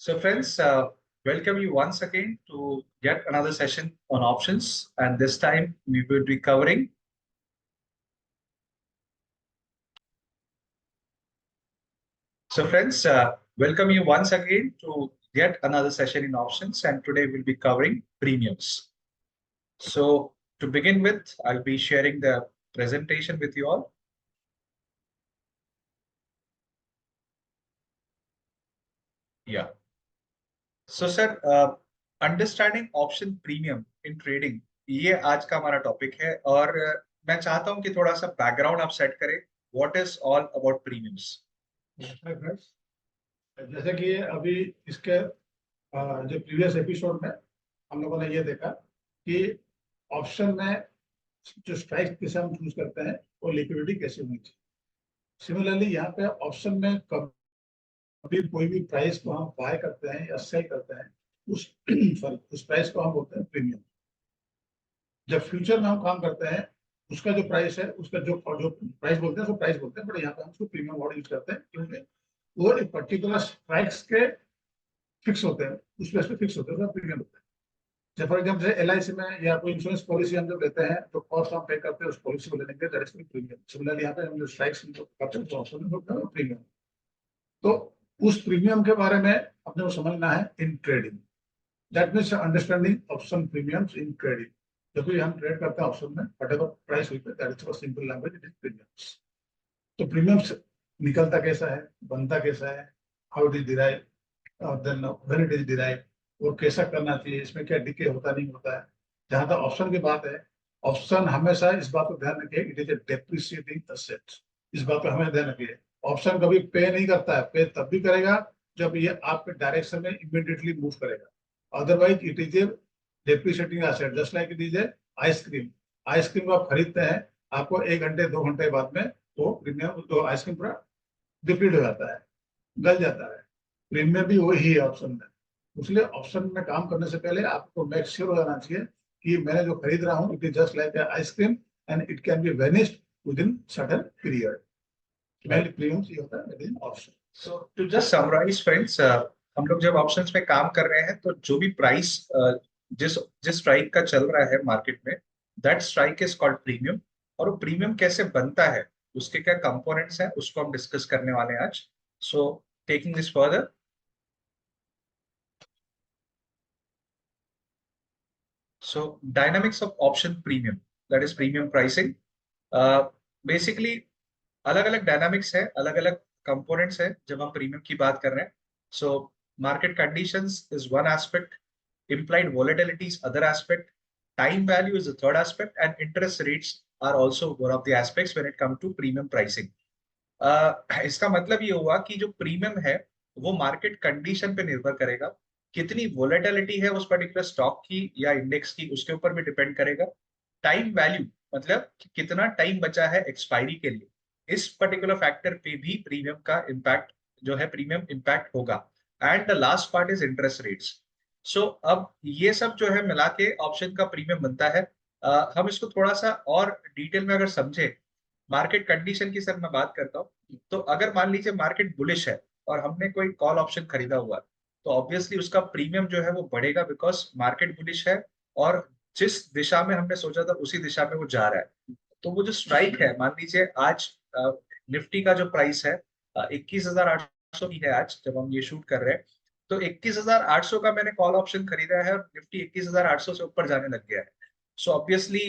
So friends, welcome you once again to yet another session on options, and this time we will be covering. So friends, welcome you once again to yet another session in options, and today we'll be covering premiums. So to begin with, I'll be sharing the presentation with you all. Yeah. So sir, understanding option premium in trading, ये आज का हमारा topic है और मैं चाहता हूं कि थोड़ा सा बैकग्राउंड आप सेट करें. What is all about premiums? जैसे कि अभी इसके जो प्रीवियस एपिसोड में हम लोगों ने ये देखा कि ऑप्शन में जो स्ट्राइक कैसे हम चूज करते हैं और लिक्विडिटी कैसे होनी चाहिए. सिमिलरली यहाँ पे ऑप्शन में कभी कोई भी प्राइस को हम बाय करते हैं या सेल करते हैं, उस सॉरी उस प्राइस को हम बोलते हैं प्रीमियम. जब फ्यूचर में हम काम करते हैं, उसका जो प्राइस है, उसका जो प्राइस बोलते हैं उसको प्राइस बोलते हैं, बट यहाँ पे हम उसको प्रीमियम वर्ड यूज करते हैं क्योंकि वो एक पर्टिकुलर स्ट्राइक्स के फिक्स होते हैं, उस बेस पे फिक्स होते हैं, प्रीमियम होते हैं. जब फॉर एग्जाम्पल LIC में या कोई इंश्योरेंस पॉलिसी हम जब लेते हैं तो कॉस्ट हम पे करते हैं उस पॉलिसी को लेने के, दैट इज प्रीमियम. सिमिलरली यहाँ पे हम जो स्ट्राइक्स करते हैं तो ऑप्शन में होता है प्रीमियम. तो उस प्रीमियम के बारे में अपने को समझना है in trading. That means understanding option premiums in trading. जब भी हम ट्रेड करते हैं ऑप्शन में, whatever price we pay, that is for simple language, it is premiums. तो प्रीमियम्स निकलता कैसा है, बनता कैसा है, how it is derive, then when it is derive, और कैसा करना चाहिए, इसमें क्या डिके होता नहीं होता है. जहां तक ऑप्शन की बात है, ऑप्शन हमेशा इस बात को ध्यान रखिए, it is a depreciating asset. इस बात को हमें ध्यान रखिए. ऑप्शन कभी पे नहीं करता है, पे तब भी करेगा जब ये आपके डायरेक्शन में इमीडिएटली मूव करेगा. Otherwise it is a depreciating asset, just like it is a ice cream. Ice cream को आप खरीदते हैं, आपको 1 घंटे 2 घंटे बाद में तो प्रीमियम तो आइसक्रीम पूरा डिप्लीट हो जाता है, गल जाता है. प्रीमियम भी वही है ऑप्शन में. इसलिए ऑप्शन में काम करने से पहले आपको मेक श्योर हो जाना चाहिए कि मैंने जो खरीद रहा हूँ, it is just like ice cream and it can be vanished with in certain period. Mainly premiums ये होता है with in option. So to just summarise friends, हम लोग जब ऑप्शंस में काम कर रहे हैं तो जो भी प्राइस जिस जिस स्ट्राइक का चल रहा है मार्केट में, that strike is called premium. और वो प्रीमियम कैसे बनता है, उसके क्या कंपोनेंट्स हैं, उसको हम डिस्कस करने वाले हैं आज. So taking this further, so dynamics of option premium, that is premium pricing. Basically अलग अलग डायनामिक्स है, अलग अलग कंपोनेंट्स है जब हम प्रीमियम की बात कर रहे हैं. So market conditions is one aspect, implied volatility is other aspect, time value is the third aspect, and interest rates are also one of the aspects when it comes to premium pricing. इसका मतलब ये हुआ कि जो premium है वो market condition पे निर्भर करेगा. कितनी वोलेटिलिटी है उस पर्टिकुलर स्टॉक की या इंडेक्स की, उसके ऊपर भी डिपेंड करेगा. टाइम वैल्यू मतलब कि कितना टाइम बचा है एक्सपायरी के लिए, इस पर्टिकुलर फैक्टर पे भी प्रीमियम का इम्पैक्ट जो है प्रीमियम इम्पैक्ट होगा. And the last part is interest rates. So अब ये सब जो है मिला के ऑप्शन का प्रीमियम बनता है. हम इसको थोड़ा सा और डिटेल में अगर समझे, मार्केट कंडीशन की सर मैं बात करता हूँ, तो अगर मान लीजिए मार्केट बुलिश है और हमने कोई कॉल ऑप्शन खरीदा हुआ, तो ऑब्वियसली उसका प्रीमियम जो है वो बढ़ेगा, बिकॉज मार्केट बुलिश है और जिस दिशा में हमने सोचा था उसी दिशा में वो जा रहा है. तो वो जो स्ट्राइक है, मान लीजिए आज निफ्टी का जो प्राइस है 21,800 की है आज जब हम ये शूट कर रहे हैं, तो 21,800 का मैंने कॉल ऑप्शन खरीदा है और निफ्टी 21,800 से ऊपर जाने लग गया है. सो ऑब्वियसली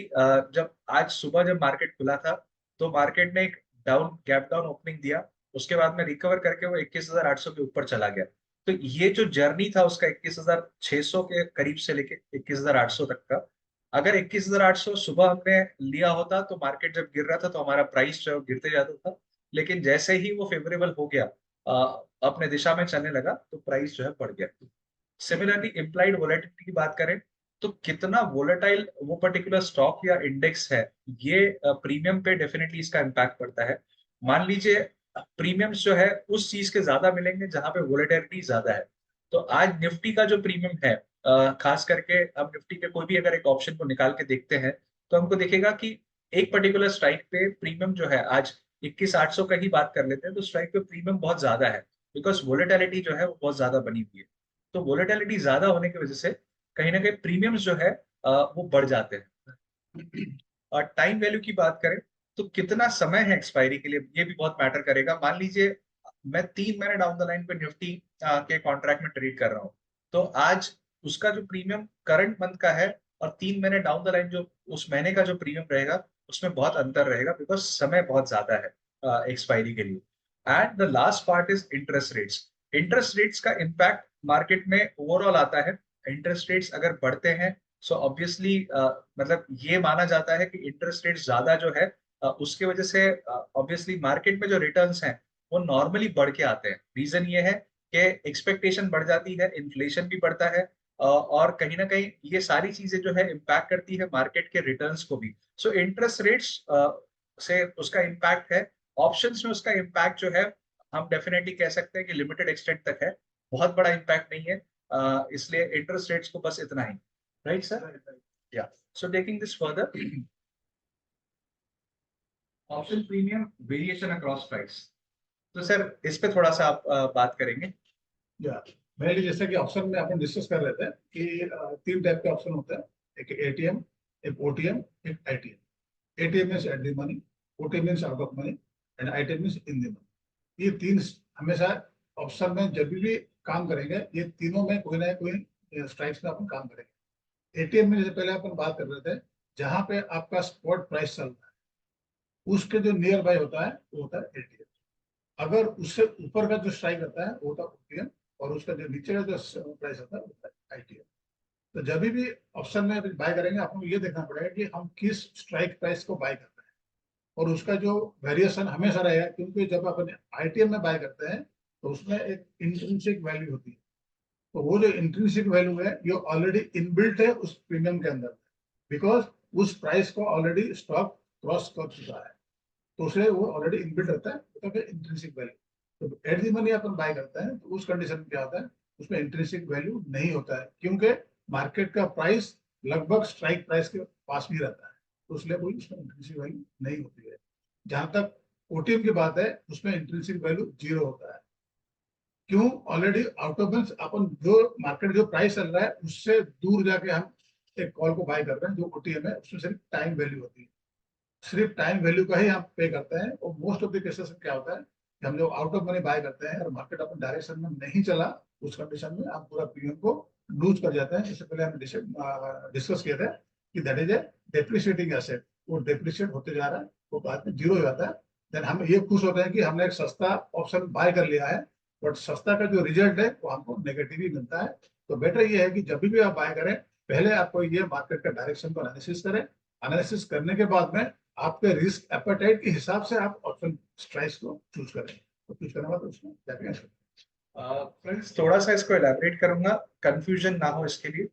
जब आज सुबह जब मार्केट खुला था तो मार्केट ने एक गैप डाउन ओपनिंग दिया, उसके बाद में रिकवर करके वो 21,800 के ऊपर चला गया. तो ये जो जर्नी था उसका 21,600 के करीब से लेके 21,800 तक का, अगर 21,800 सुबह हमने लिया होता तो मार्केट जब गिर रहा था तो हमारा प्राइस जो है गिरते जाता था. लेकिन जैसे ही वो फेवरेबल हो गया, अपने दिशा में चलने लगा, तो प्राइस जो है बढ़ गया. सिमिलरली इम्प्लाइड वोलेटिलिटी की बात करें तो कितना वोलेटाइल वो पर्टिकुलर स्टॉक या इंडेक्स है, ये प्रीमियम पे डेफिनेटली इसका इम्पैक्ट पड़ता है. मान लीजिए प्रीमियम्स जो है उस चीज के ज्यादा मिलेंगे जहां पे वोलेटिलिटी ज्यादा है. तो आज निफ्टी का जो प्रीमियम है, खास करके हम निफ्टी के कोई भी अगर एक ऑप्शन को निकाल के देखते हैं तो हमको दिखेगा कि एक पर्टिकुलर स्ट्राइक पे प्रीमियम जो है आज 21,800 का ही बात कर लेते हैं, तो स्ट्राइक पे प्रीमियम बहुत ज्यादा है बिकॉज वोलेटिलिटी जो है वो बहुत ज्यादा बनी हुई है. तो वोलेटिलिटी ज्यादा होने की वजह से कहीं ना कहीं प्रीमियम्स जो है वो बढ़ जाते हैं। और टाइम वैल्यू की बात करें तो कितना समय है एक्सपायरी के लिए, ये भी बहुत मैटर करेगा। मान लीजिए मैं 3 महीने डाउन द लाइन पे निफ्टी के कॉन्ट्रैक्ट में ट्रेड कर रहा हूँ, तो आज उसका जो प्रीमियम करंट मंथ का है और 3 महीने डाउन द लाइन जो उस महीने का जो प्रीमियम रहेगा उसमें बहुत अंतर रहेगा, बिकॉज समय बहुत ज्यादा है एक्सपायरी के लिए। And the last part is interest rates. Interest rates का इम्पैक्ट मार्केट में ओवरऑल आता है। इंटरेस्ट रेट्स अगर बढ़ते हैं सो ऑब्वियसली मतलब ये माना जाता है कि इंटरेस्ट रेट ज्यादा जो है उसके वजह से ऑब्वियसली मार्केट में जो रिटर्न्स हैं वो नॉर्मली बढ़ के आते हैं। रीजन ये है कि एक्सपेक्टेशन बढ़ जाती है, इन्फ्लेशन भी बढ़ता है, और कहीं ना कहीं ये सारी चीजें जो है इम्पैक्ट करती है मार्केट के रिटर्न्स को भी। सो इंटरेस्ट रेट्स से उसका इम्पैक्ट है। ऑप्शंस में उसका इम्पैक्ट जो है हम डेफिनेटली कह सकते हैं कि लिमिटेड एक्सटेंट तक है, बहुत बड़ा इम्पैक्ट नहीं है। इसलिए इंटरेस्ट रेट्स को बस इतना ही। Right sir? Yeah. So taking this further, option premium variation across price. तो सर इस पे थोड़ा सा आप बात करेंगे। या मेरे जैसे कि ऑप्शन में अपन डिस्कस कर रहे थे कि 3 टाइप के ऑप्शन होते हैं, एक एटीएम, एक ओटीएम, एक ITM. ATM means at the money, OTM means out of money, and ITM means in the money. ये तीन हमेशा ऑप्शन में जब भी काम करेंगे, ये तीनों में कोई ना कोई स्ट्राइक्स में अपन काम करेंगे। एटीएम में जैसे पहले अपन बात कर रहे थे, जहां पे आपका स्पॉट प्राइस चल रहा है उसके जो नियर बाय होता है वो होता है एटीएम। अगर उससे ऊपर का जो स्ट्राइक रहता है वो होता है ओटीएम, और उसका जो नीचे का जो प्राइस होता है वो होता है आईटीएम। तो जब भी ऑप्शन में बाय करेंगे आपको ये देखना पड़ेगा कि हम किस स्ट्राइक प्राइस को बाय करते हैं, और उसका जो वेरिएशन हमेशा रहेगा, क्योंकि जब अपन आईटीएम में बाय करते हैं तो उसमें एक इंट्रिंसिक वैल्यू होती है। तो वो जो इंट्रिंसिक वैल्यू है ये ऑलरेडी इनबिल्ट है उस प्रीमियम के अंदर, बिकॉज उस प्राइस को ऑलरेडी स्टॉक क्रॉस कर चुका है। तो उसे वो ऑलरेडी इनबिल्ट रहता है, मतलब इंट्रिंसिक वैल्यू। तो एट दी मनी अपन बाय करते हैं तो उस कंडीशन में क्या होता है, उसमें इंट्रिंसिक वैल्यू नहीं होता है, क्योंकि मार्केट का प्राइस लगभग स्ट्राइक प्राइस के पास भी रहता है, तो इसलिए कोई उसमें इंट्रिंसिक वैल्यू नहीं होती है। जहां तक ओटीएम की बात है उसमें इंट्रिंसिक वैल्यू 0 होता है। क्यों? ऑलरेडी आउट ऑफ बेंच अपन जो मार्केट जो प्राइस चल रहा है उससे दूर जाके हम एक कॉल को बाय कर रहे हैं। जो ओटीएम है उसमें सिर्फ टाइम वैल्यू होती है, सिर्फ टाइम वैल्यू का ही आप पे करते हैं। और मोस्ट ऑफ द केसेस में क्या होता है कि हम जो आउट ऑफ मनी बाय करते हैं और मार्केट अपन डायरेक्शन में नहीं चला, उस कंडीशन में आप पूरा प्रीमियम को लूज कर जाते हैं। इससे पहले हम डिस्कस किए थे कि that is a depreciating asset, वो डेप्रिशिएट होते जा रहा है, वो बाद में जीरो हो जाता है। देन हम ये खुश होते हैं कि हमने एक सस्ता ऑप्शन बाय कर लिया है, बट सस्ता का जो रिजल्ट है वो हमको नेगेटिव ही मिलता है। तो बेटर ये है कि जब भी आप बाय करें, पहले आपको ये मार्केट का डायरेक्शन को एनालिसिस करें। एनालिसिस करने के बाद में आपके रिस्क एपेटाइट के हिसाब से आप ऑप्शन स्ट्राइक्स को चूज करें। तो चूज करने के बाद उसमें जाके फ्रेंड्स थोड़ा सा इसको एलैबोरेट करूंगा, कंफ्यूजन ना हो इसके लिए।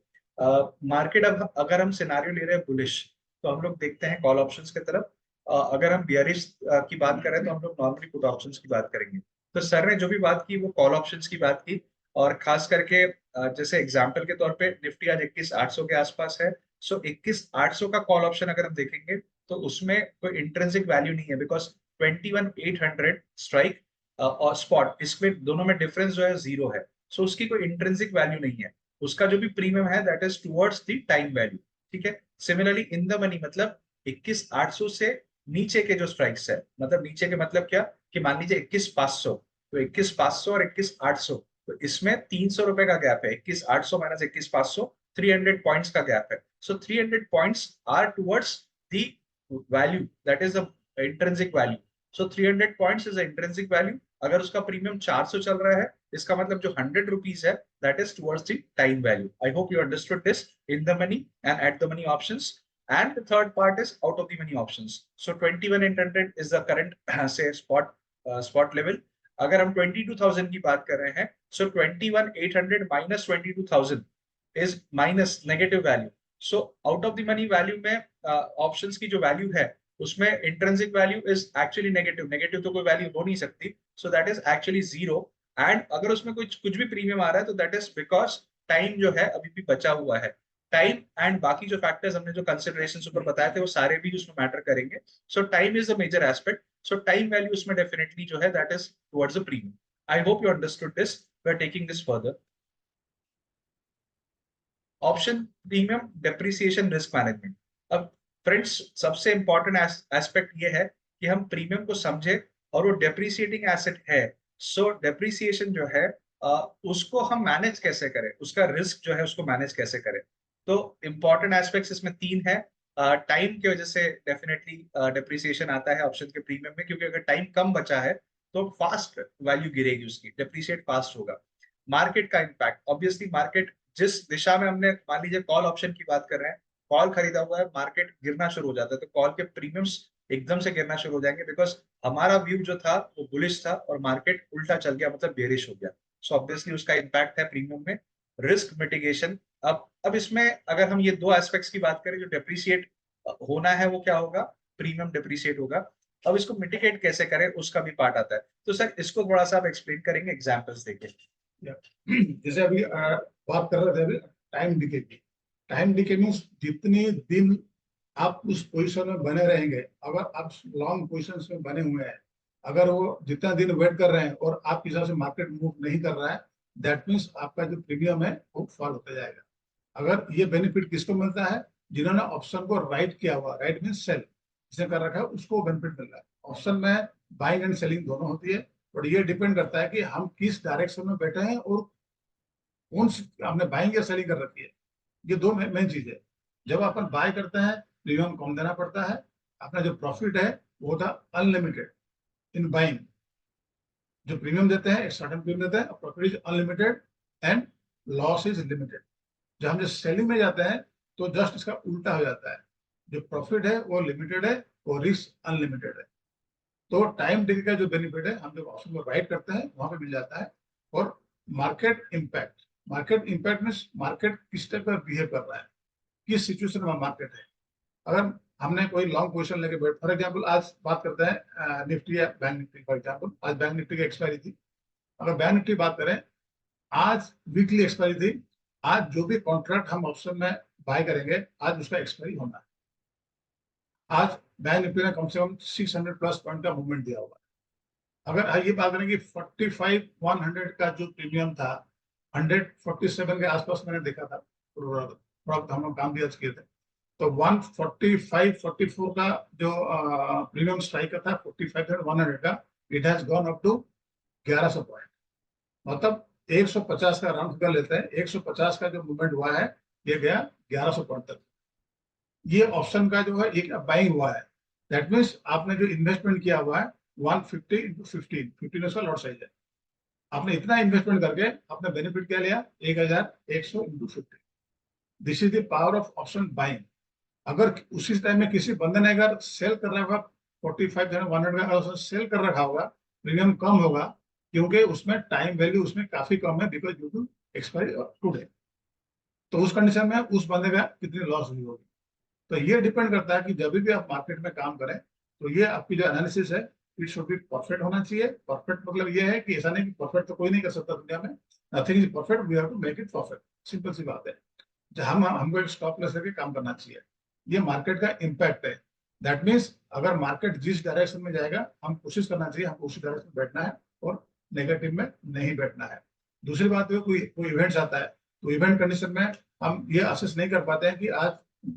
मार्केट अब अगर हम सिनारियो ले रहे हैं बुलिश, तो हम लोग देखते हैं कॉल ऑप्शंस की तरफ। अगर हम बियरिश की बात करें तो हम लोग नॉर्मली पुट ऑप्शंस की बात करेंगे। तो सर ने जो भी बात की वो कॉल ऑप्शंस की बात की, और खास करके जैसे एग्जाम्पल के तौर पे निफ्टी आज 21,800 के आसपास है। सो 21,800 का कॉल ऑप्शन अगर हम देखेंगे तो उसमें कोई इंट्रिंसिक वैल्यू नहीं है, बिकॉज 21,800 स्ट्राइक और स्पॉट, इसमें दोनों में डिफरेंस जो है 0 है। सो उसकी कोई इंट्रिंसिक वैल्यू नहीं है। उसका जो भी प्रीमियम है that is towards the time value. ठीक है। सिमिलरली इन द मनी मतलब 21,800 से नीचे के जो स्ट्राइक्स है, मतलब नीचे के मतलब क्या, कि मान लीजिए 21,500, तो 21,500 और 21,800, तो इसमें 300 रुपए का गैप है। 21,800 माइनस 21,500, 300 पॉइंट्स का गैप है। So 300 points are towards the value that is the intrinsic value. So 300 points is intrinsic value. अगर उसका प्रीमियम 400 चल रहा है, इसका मतलब जो 100 रुपीज है that is towards the time value. I hope you understood this in the money and at the money options. And the third part is out of the money options. So 21,800 is the current say spot level. अगर हम 22,000 की बात कर रहे हैं, so 21,800 minus 22,000 is minus negative value. So out of the money value में options की जो value है उसमें intrinsic value is actually negative. Negative तो कोई value हो नहीं सकती. So that is actually 0. And अगर उसमें कुछ भी प्रीमियम आ रहा है तो that is because टाइम जो है अभी भी बचा हुआ है। टाइम एंड बाकी जो फैक्टर्स हमने जो कंसिडरेशन ऊपर बताए थे वो सारे भी उसमें मैटर करेंगे। So time is the major aspect. So time value उसमें डेफिनेटली जो है that is towards the premium. I hope you understood this. We are taking this further. Option premium depreciation risk management. अब friends, सबसे important aspect ये है कि हम premium को समझे, और वो डेप्रिसिएटिंग एसेट है, सो डेप्रिसिएशन जो है उसको हम मैनेज कैसे करें, उसका रिस्क जो है उसको मैनेज कैसे करें। तो इंपॉर्टेंट एस्पेक्ट्स इसमें तीन है। टाइम की वजह से डेफिनेटली डेप्रिसिएशन आता है ऑप्शन के प्रीमियम में, क्योंकि अगर टाइम कम बचा है तो फास्ट वैल्यू गिरेगी उसकी, डेप्रिसिएट फास्ट होगा। मार्केट का इम्पैक्ट, ऑब्वियसली मार्केट जिस दिशा में, हमने मान लीजिए कॉल ऑप्शन की बात कर रहे हैं, कॉल खरीदा हुआ है, मार्केट गिरना शुरू हो जाता है तो कॉल के प्रीमियम्स एकदम से गिरना शुरू हो जाएंगे, बिकॉज हमारा व्यू जो था वो बुलिश था और मार्केट उल्टा चल गया, मतलब बेरिश हो गया। सो ऑब्वियसली उसका इम्पैक्ट है प्रीमियम में। रिस्क मिटिगेशन, अब इसमें अगर हम ये दो एस्पेक्ट्स की बात करें, जो डेप्रिसिएट होना है वो क्या होगा, प्रीमियम डेप्रिसिएट होगा। अब इसको मिटिगेट कैसे करें उसका भी पार्ट आता है। तो सर इसको थोड़ा सा आप एक्सप्लेन करेंगे एग्जांपल्स देके। जैसे अभी बात कर रहे थे अभी टाइम डिके की। टाइम डिके मीन्स जितने दिन आप उस पोजीशन में बने रहेंगे, अगर आप लॉन्ग पोजीशन में बने हुए हैं, अगर वो जितना दिन वेट कर रहे हैं और आपके हिसाब से मार्केट मूव नहीं कर रहा है, दैट मीन्स आपका जो प्रीमियम है वो फॉल होता जाएगा। अगर ये बेनिफिट किसको मिलता है, जिन्होंने ऑप्शन को राइट किया हुआ, राइट मीन्स सेल जिसने कर रखा है उसको बेनिफिट मिल रहा है। ऑप्शन में बाइंग एंड सेलिंग दोनों होती है, और ये डिपेंड करता है कि हम किस डायरेक्शन में बैठे हैं और कौन सी हमने बाइंग या सेलिंग कर रखी है। ये दो मेन चीज है। जब अपन बाय करते हैं प्रीमियम कम देना पड़ता है, अपना जो प्रॉफिट है वो होता है अनलिमिटेड इन बाइंग। जो प्रीमियम देते हैं एक सर्टेन प्रीमियम देते हैं, profit is unlimited and loss is limited. जब हम जो सेलिंग में जाते हैं तो जस्ट इसका उल्टा हो जाता है, जो प्रॉफिट है वो लिमिटेड है और रिस्क अनलिमिटेड है। तो टाइम डिले का जो बेनिफिट है हम जब ऑप्शन को राइट करते हैं वहां पे मिल जाता है। और मार्केट इंपैक्ट मीन मार्केट किस टाइप का बिहेव कर रहा है, किस सिचुएशन में मार्केट है। अगर हमने कोई लॉन्ग पोजीशन लेके बैठ, फॉर एग्जांपल आज बात करते हैं निफ्टी या बैंक निफ्टी। फॉर एग्जांपल आज बैंक निफ्टी की एक्सपायरी थी। अगर बैंक निफ्टी बात करें, आज वीकली एक्सपायरी थी। आज जो भी कॉन्ट्रैक्ट हम ऑप्शन में बाय करेंगे आज उसका एक्सपायरी होना है। आज बैंक निफ्टी ने कम से कम 600 प्लस पॉइंट का मूवमेंट दिया हुआ है। अगर ये बात करें कि 45,100 का जो प्रीमियम था, 147 के आसपास मैंने देखा था, थोड़ा हम लोग काम भी आज किए थे, तो 145-44 का जो प्रीमियम स्ट्राइक था 45,100 का, it has gone up to 1100 point. मतलब 150 का राउंड फिगर लेते हैं, 150 का जो मूवमेंट हुआ है ये गया 1100 पॉइंट तक। ये ऑप्शन का जो है एक बाइंग हुआ है। दैट मीन्स आपने जो इन्वेस्टमेंट किया हुआ है 150 इंटू 15 उसका लॉट साइज है। आपने इतना इन्वेस्टमेंट करके आपने बेनिफिट क्या लिया, 1100 into 50। This is the power of option buying. अगर उसी टाइम में किसी बंदे ने अगर सेल कर रहा होगा 45,100 का, अगर सेल कर रखा होगा, प्रीमियम कम होगा, क्योंकि उसमें टाइम वैल्यू उसमें काफी कम है because due to expiry today. तो उस कंडीशन में उस बंदे का कितनी लॉस हुई होगी। तो ये डिपेंड करता है कि जब भी आप मार्केट में काम करें तो ये आपकी जो एनालिसिस है इट शुड बी परफेक्ट होना चाहिए। परफेक्ट मतलब ये है कि ऐसा नहीं कि परफेक्ट तो कोई नहीं कर सकता दुनिया में, nothing is perfect, we have to make it perfect. Simple सी बात है। हमको एक स्टॉप लेस करके काम करना चाहिए। ये मार्केट का इम्पैक्ट है। दैट मीन्स अगर मार्केट जिस डायरेक्शन में जाएगा हम कोशिश करना चाहिए हमको उसी डायरेक्शन में बैठना है और नेगेटिव में नहीं बैठना है। दूसरी बात है कोई कोई इवेंट्स आता है तो इवेंट कंडीशन में हम ये असेस नहीं कर पाते हैं कि आज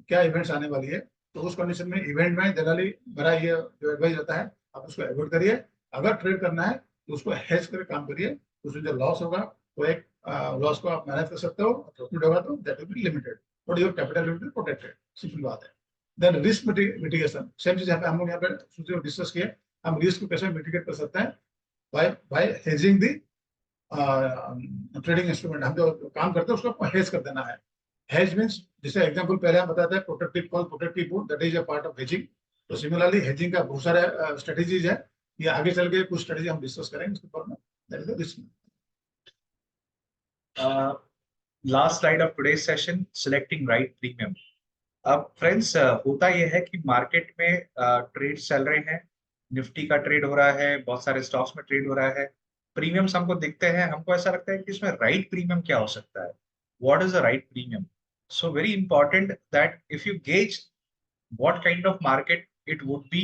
क्या इवेंट्स आने वाली है। तो उस कंडीशन में इवेंट में जनरली मेरा ये जो एडवाइस रहता है आप उसको अवॉइड करिए। अगर ट्रेड करना है तो उसको हेज करके काम करिए, उसमें जो लॉस होगा तो एक लॉस को आप मैनेज कर सकते हो, प्रॉफिट होगा तो दैट विल बी लिमिटेड और your capital will be protected. Simple बात है। देन रिस्क मिटिगेशन सेम चीज यहाँ पे हम लोग यहाँ पे डिस्कस किए। हम रिस्क को कैसे मिटिगेट कर सकते हैं, बाय हेजिंग दी ट्रेडिंग इंस्ट्रूमेंट। हम जो काम करते हैं उसको हेज कर देना है। हेज मीन्स जैसे एग्जांपल पहले हम बताते हैं protective call, protective put, that is a part of hedging. तो सिमिलरली हेजिंग का बहुत सारे स्ट्रेटेजीज है। ये आगे चल के कुछ स्ट्रेटेजी हम डिस्कस करेंगे इसके ऊपर में। That is the risk. Last slide of today's session, selecting right premium. अब फ्रेंड्स, होता यह है कि मार्केट में ट्रेड चल रहे हैं, निफ्टी का ट्रेड हो रहा है, बहुत सारे स्टॉक्स में ट्रेड हो रहा है, प्रीमियम्स हमको दिखते हैं, हमको ऐसा लगता है कि इसमें राइट प्रीमियम क्या हो सकता है, what is the right premium. So very important that if you gauge what kind of market it would be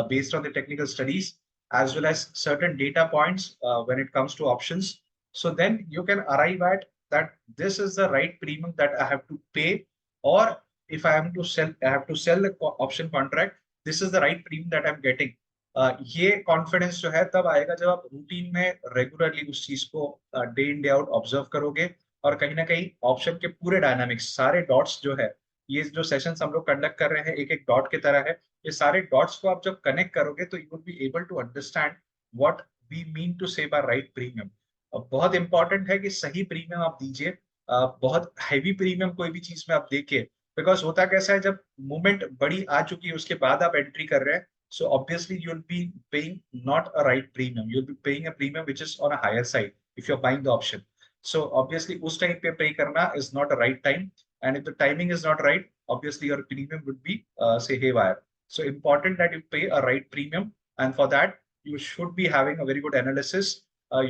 based on the technical studies as well as certain data points when it comes to options, so then you can arrive at that this is the right premium that I have to pay, or if I am to sell, I have to sell the option contract, this is the right premium that I'm getting. ये confidence जो है तब आएगा जब आप routine में regularly उस चीज को day in day out observe करोगे, और कहीं ना कहीं ऑप्शन के पूरे डायनामिक्स, सारे डॉट्स जो है, ये जो सेशंस हम लोग कंडक्ट कर रहे हैं एक एक डॉट की तरह है, ये सारे डॉट्स को आप जब कनेक्ट करोगे तो you will be able to understand what we mean to say by right premium. बहुत इंपॉर्टेंट है कि सही प्रीमियम आप दीजिए। बहुत हैवी प्रीमियम कोई भी चीज में आप देखिए, बिकॉज होता कैसा है, जब मूवमेंट बड़ी आ चुकी है उसके बाद आप एंट्री कर रहे हैं, so obviously you'll be paying not a right premium, you'll be paying a premium which is on a higher side if you're buying the option. So obviously उस टाइम पे pay करना is not a right time, and if the timing is not right, obviously your premium would be say haywire. So important that you pay a right premium, and for that you should be having a very good analysis.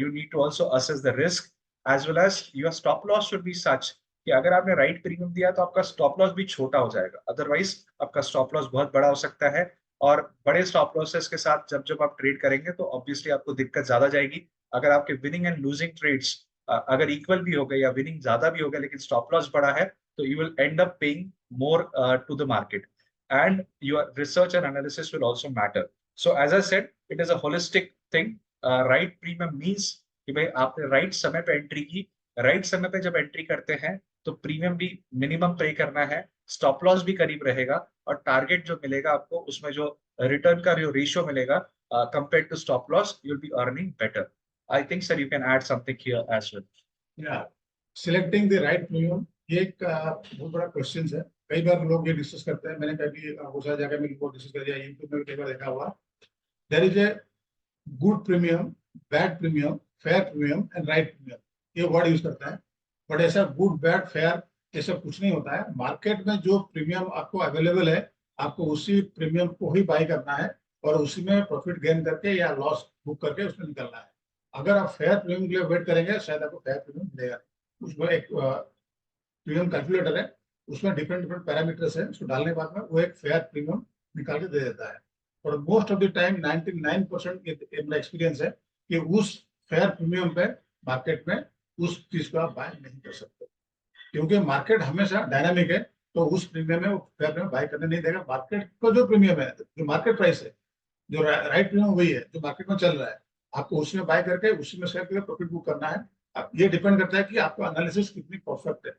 You need to also assess the risk, as well as your stop loss should be such कि अगर आपने right premium दिया तो आपका stop loss भी छोटा हो जाएगा, अदरवाइज आपका स्टॉप लॉस बहुत बड़ा हो सकता है। और बड़े स्टॉप लॉसेस के साथ जब जब आप ट्रेड करेंगे तो ऑब्वियसली आपको दिक्कत ज्यादा जाएगी। अगर आपके विनिंग एंड लूजिंग ट्रेड्स अगर इक्वल भी हो गए या विनिंग ज्यादा भी हो गया लेकिन स्टॉप लॉस बड़ा है, तो you will end up paying more to the market, and your research and analysis will also matter. So as I said, it is a holistic thing. Right premium means कि भाई आपने right समय पे entry की, right समय पे जब entry करते हैं तो प्रीमियम भी मिनिमम पे करना है, स्टॉप लॉस भी करीब रहेगा, और टारगेट जो मिलेगा आपको उसमें जो रिटर्न का जो रेशियो मिलेगा compare to stop loss, you will be earning better. I think sir you can add something here as well. या सिलेक्टिंग द राइट प्रीमियम, ये एक बहुत बड़ा क्वेश्चन है। कई बार लोग ये डिस्कस करते हैं, मैंने कभी बहुत सारी जगह में डिस्कस कर दिया, यूट्यूब में कई बार देखा हुआ। There is a good premium, bad premium, fair premium and right premium, ये वर्ड यूज करता है। बट ऐसा गुड बैड फेयर ये सब कुछ नहीं होता है। मार्केट में जो प्रीमियम आपको अवेलेबल है, आपको उसी प्रीमियम को ही बाई करना है और उसी में प्रॉफिट गेन करके या लॉस बुक करके उसमें निकलना है। अगर आप फेयर प्रीमियम के लिए वेट करेंगे, शायद आपको फेयर प्रीमियम मिलेगा। उसमें एक प्रीमियम कैलकुलेटर है, उसमें डिफरेंट डिफरेंट पैरामीटर्स है, उसको डालने के बाद में वो एक फेयर प्रीमियम निकाल के दे देता है। और मोस्ट ऑफ द टाइम 99% मेरा एक्सपीरियंस है कि उस फेयर प्रीमियम पे मार्केट में उस चीज को आप बाय नहीं कर सकते, क्योंकि मार्केट हमेशा डायनामिक है। तो उस प्रीमियम में वो फेयर प्रीमियम बाय करने नहीं देगा। मार्केट का जो प्रीमियम है, जो मार्केट प्राइस है, जो राइट प्रीमियम वही है जो मार्केट में चल रहा है, आपको उसमें बाय करके उसी में सेल करके प्रॉफिट बुक करना है। अब ये डिपेंड करता है कि आपका एनालिसिस कितनी परफेक्ट है।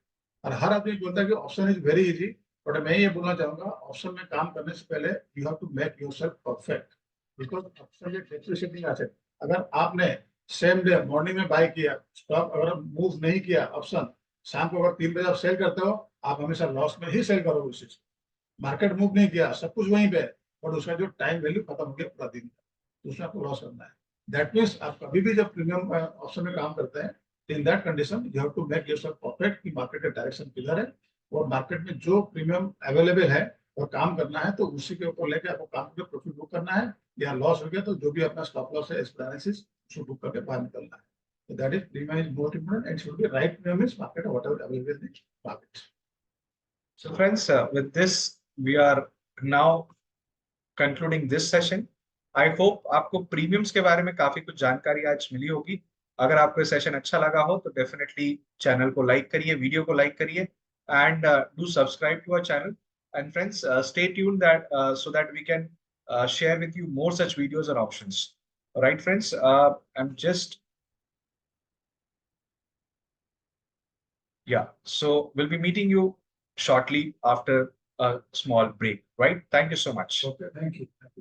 और हर आदमी बोलता है कि option is very easy, but मैं ये बोलना चाहूंगा, ऑप्शन में काम करने से पहले you have to make yourself perfect, because option में फ्लक्चुएशन नहीं आ सकता। अगर आपने सेम डे मॉर्निंग में बाय किया, स्टॉक अगर मूव नहीं किया ऑप्शन, शाम को अगर 3 बजे आप सेल करते हो, आप हमेशा लॉस में ही सेल करोगे। उस चीज मार्केट मूव नहीं किया, सब कुछ वहीं पे है, और उसका जो टाइम वैल्यू खत्म हो गया पूरा दिन का, तो उसमें आपको लॉस करना है। दैट मीन्स आप कभी भी जब प्रीमियम ऑप्शन में काम करते हैं, in that condition you have to make yourself perfect कि मार्केट का डायरेक्शन किधर है, और मार्केट में जो प्रीमियम अवेलेबल है और काम करना है, तो उसी के ऊपर लेके आपको काम करके प्रॉफिट बुक करना है। या लॉस हो गया तो जो भी अपना स्टॉप लॉस है एनालिसिस उसको बुक करके बाहर निकलना है। So that is premium is most important and should be right premium is market or whatever available in the market. So friends, with this we are now concluding this session. I hope आपको premiums के बारे में काफी कुछ जानकारी आज मिली होगी। अगर आपको ये सेशन अच्छा लगा हो तो डेफिनेटली चैनल को लाइक करिए, वीडियो को लाइक करिए, and do subscribe to our channel. And friends, stay tuned that so that we can share with you more such videos and options. All right, friends, I'm just yeah. So we'll be meeting you shortly after a small break. Right? Thank you so much. Okay, thank you.